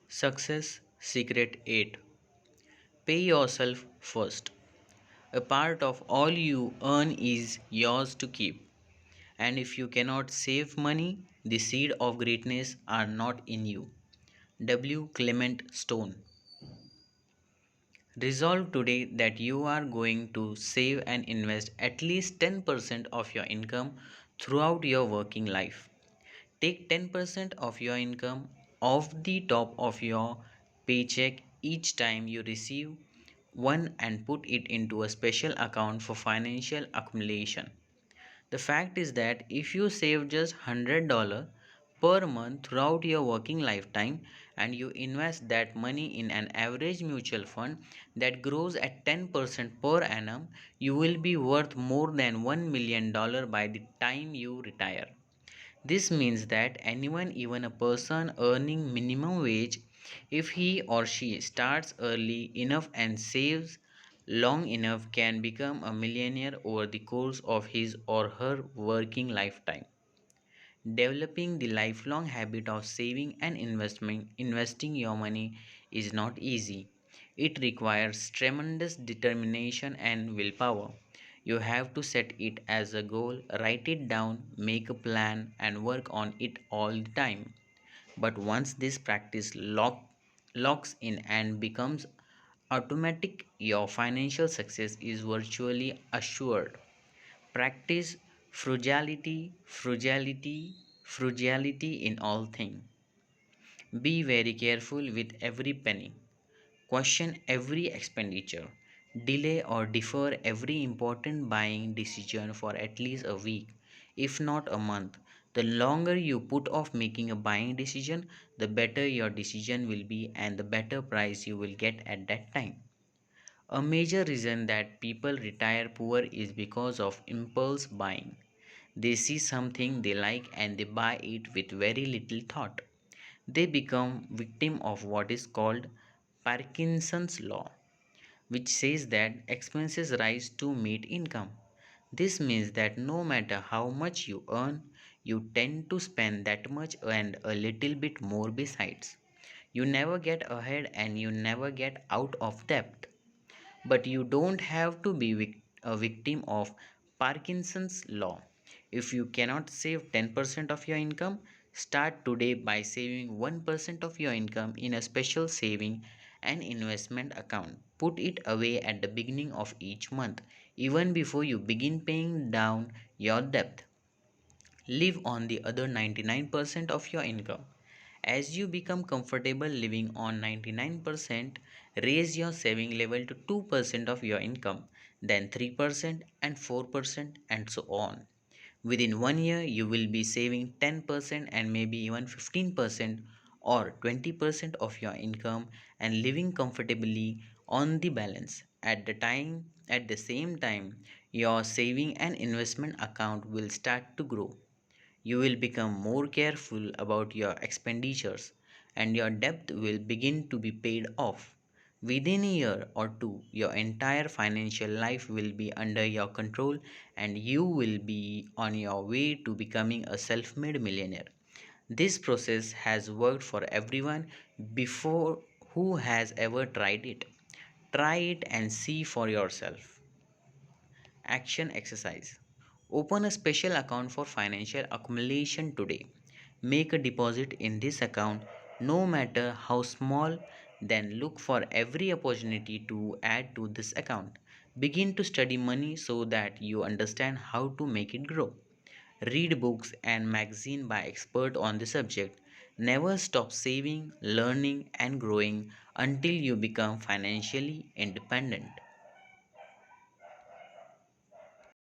Success Secret 8. Pay yourself first. A part of all you earn is yours to keep. And if you cannot save money, the seed of greatness are not in you. W. Clement Stone. Resolve today that you are going to save and invest at least 10% of your income throughout your working life. Take 10% of your income off the top of your paycheck each time you receive one and put it into a special account for financial accumulation. The fact is that if you save just $100 per month throughout your working lifetime and you invest that money in an average mutual fund that grows at 10% per annum, you will be worth more than $1 million by the time you retire. This means that anyone, even a person earning minimum wage, if he or she starts early enough and saves long enough, can become a millionaire over the course of his or her working lifetime. Developing the lifelong habit of saving and investing your money is not easy. It requires tremendous determination and willpower. You have to set it as a goal, write it down, make a plan, and work on it all the time. But once this practice locks in and becomes automatic, your financial success is virtually assured. Practice frugality in all things. Be very careful with every penny. Question every expenditure. Delay or defer every important buying decision for at least a week, if not a month. The longer you put off making a buying decision, the better your decision will be and the better price you will get at that time. A major reason that people retire poor is because of impulse buying. They see something they like and they buy it with very little thought. They become victim of what is called Parkinson's law, which says that expenses rise to meet income. This means that no matter how much you earn, you tend to spend that much and a little bit more besides. You never get ahead and you never get out of debt. But you don't have to be a victim of Parkinson's law. If you cannot save 10% of your income, start today by saving 1% of your income in a special saving and investment account. Put it away at the beginning of each month, even before you begin paying down your debt. Live on the other 99% of your income. As you become comfortable living on 99%, raise your saving level to 2% of your income, then 3% and 4% and so on. Within 1 year, you will be saving 10% and maybe even 15% or 20% of your income and living comfortably on the balance. At the same time, your saving and investment account will start to grow. You will become more careful about your expenditures and your debt will begin to be paid off. Within a year or two, your entire financial life will be under your control and you will be on your way to becoming a self made millionaire. This process has worked for everyone before who has ever tried it. Try it and see for yourself. Action exercise. Open a special account for financial accumulation today. Make a deposit in this account no matter how small, then look for every opportunity to add to this account. Begin to study money so that you understand how to make it grow. Read books and magazines by experts on the subject. Never stop saving, learning, and growing until you become financially independent.